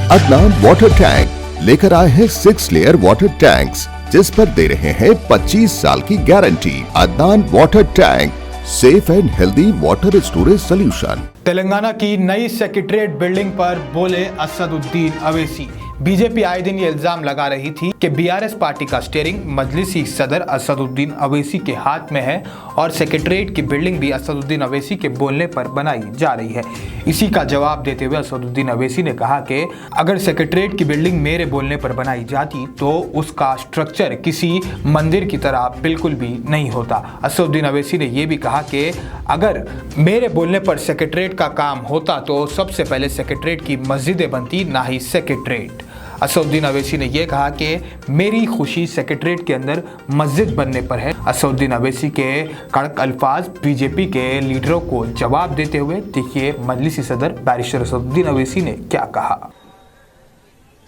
Adnan water tank लेकर आए हैं 6 लेयर वाटर टैंक्स, जिस पर दे रहे हैं 25 साल की guarantee. Adnan water tank, safe and healthy water storage solution. Telangana की नई सेक्रेटेरिएट बिल्डिंग पर बोले असदुद्दीन अवैसी। बीजेपी आए दिन ये इल्जाम लगा रही थी कि बीआरएस पार्टी का स्टीयरिंग मजलिसी सदर असदुद्दीन अवैसी के हाथ में है और सेक्रेटेरिएट की बिल्डिंग भी असदुद्दीन अवैसी के बोलने पर बनाई जा रही है। इसी का जवाब देते हुए असदुद्दीन अवैसी ने कहा कि अगर सेक्रेटेरिएट की बिल्डिंग मेरे बोलने पर बनाई जाती तो उसका स्ट्रक्चर किसी मंदिर की तरह बिल्कुल भी नहीं होता। असदुद्दीन अवैसी ने यह भी कहा कि अगर मेरे बोलने पर सेक्रेटेरिएट का काम होता तो सबसे पहले सेक्रेटेरिएट की मस्जिदें बनती, ना ही सेक्रेटेरिएट। असदुद्दीन अवैसी ने यह कहा कि मेरी खुशी सेक्रेटेरिएट के अंदर मस्जिद बनने पर है। असदुद्दीन अवैसी के कड़क अल्फाज बीजेपी के लीडरों को जवाब देते हुए देखिए मजलिसी सदर बैरिस्टर असदुद्दीन अवैसी ने क्या कहा।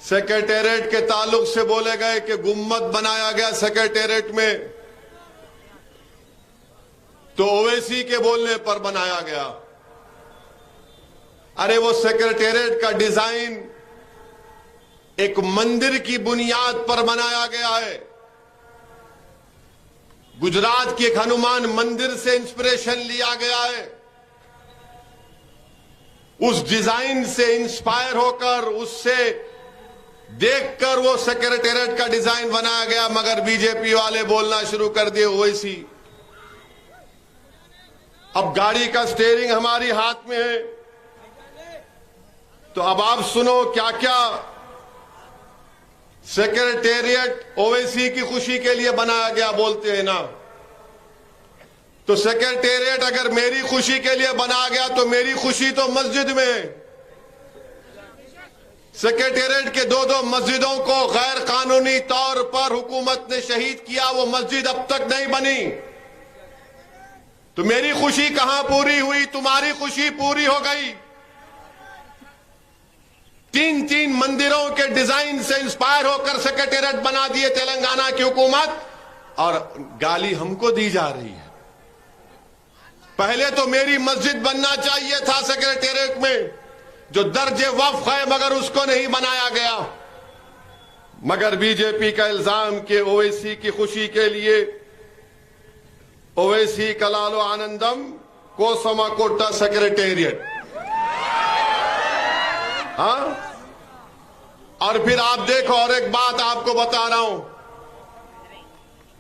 सेक्रेटेरिएट के ताल्लुक से बोले गए कि गुम्बद बनाया गया सेक्रेटेरिएट में, तो ओवैसी के बोलने पर बनाया गया। अरे वो सेक्रेटेरिएट का डिजाइन एक मंदिर की बुनियाद पर बनाया गया है। गुजरात के एक हनुमान मंदिर से इंस्पिरेशन लिया गया है। उस डिजाइन से इंस्पायर होकर, उससे देखकर वो सेक्रेटेरिएट का डिजाइन बनाया गया। मगर बीजेपी वाले बोलना शुरू कर दिए ओवैसी। अब गाड़ी का स्टीयरिंग हमारी हाथ में है, तो अब आप सुनो क्या क्या सेक्रेटेरिएट ओवैसी की खुशी के लिए बनाया गया बोलते हैं ना। तो सेक्रेटेरिएट अगर मेरी खुशी के लिए बनाया गया तो मेरी खुशी तो मस्जिद में। सेक्रेटेरिएट के दो मस्जिदों को गैर कानूनी तौर पर हुकूमत ने शहीद किया, वो मस्जिद अब तक नहीं बनी। तो मेरी खुशी कहां पूरी हुई? तुम्हारी खुशी पूरी हो गई। 3 मंदिरों के डिजाइन से इंस्पायर होकर सेक्रेटेरिएट बना दिए तेलंगाना की हुकूमत, और गाली हमको दी जा रही है। पहले तो मेरी मस्जिद बनना चाहिए था सेक्रेटेरिएट में, जो दर्जे वक्फ है, मगर उसको नहीं बनाया गया। मगर बीजेपी का इल्जाम कि ओवैसी की खुशी के लिए ओवैसी कलालो आनंदम कोसमा कोट्टा सेक्रेटेरिएट। हाँ, और फिर आप देखो, और एक बात आपको बता रहा हूं,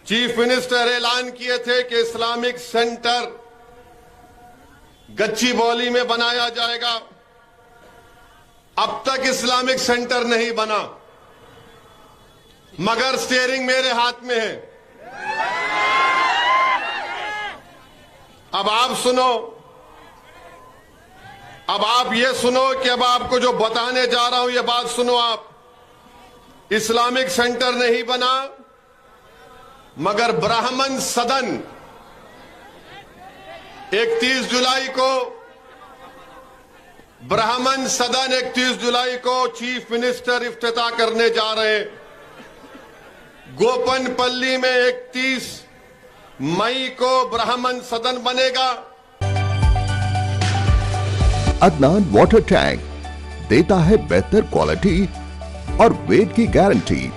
चीफ मिनिस्टर ऐलान किए थे कि इस्लामिक सेंटर गच्चीबौली में बनाया जाएगा। अब तक इस्लामिक सेंटर नहीं बना, मगर स्टीयरिंग मेरे हाथ में है। अब आप सुनो, अब आप ये सुनो कि अब आपको जो बताने जा रहा हूं ये बात सुनो आप। इस्लामिक सेंटर नहीं बना, मगर ब्राह्मण सदन 31 जुलाई को, ब्राह्मण सदन 31 जुलाई को चीफ मिनिस्टर इफ्तिताह करने जा रहे हैं। गोपनपल्ली में 31 मई को ब्राह्मण सदन बनेगा। अदनान वाटर टैंक देता है बेहतर क्वालिटी और वेट की गारंटी,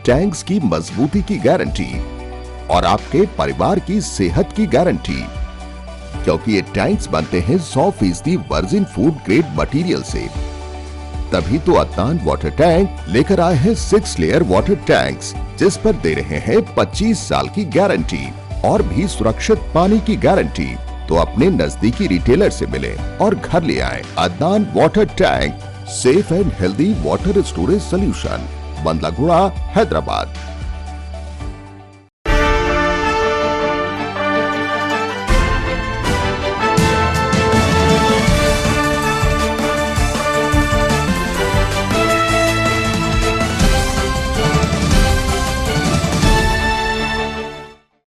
टैंक्स की मजबूती की गारंटी और आपके परिवार की सेहत की गारंटी, क्योंकि ये टैंक्स बनते हैं 100% वर्जिन फूड ग्रेड मटेरियल से। तभी तो अदनान वाटर टैंक लेकर आए हैं 6 लेयर वाटर टैंक्स, जिस पर दे रहे हैं 25 साल की गारंटी और भी सुरक्षित पानी की गारंटी। तो अपने नजदीकी रिटेलर से मिले और घर ले आए। Adnan water tank, safe and healthy water storage solution, Bandlaguda, Hyderabad.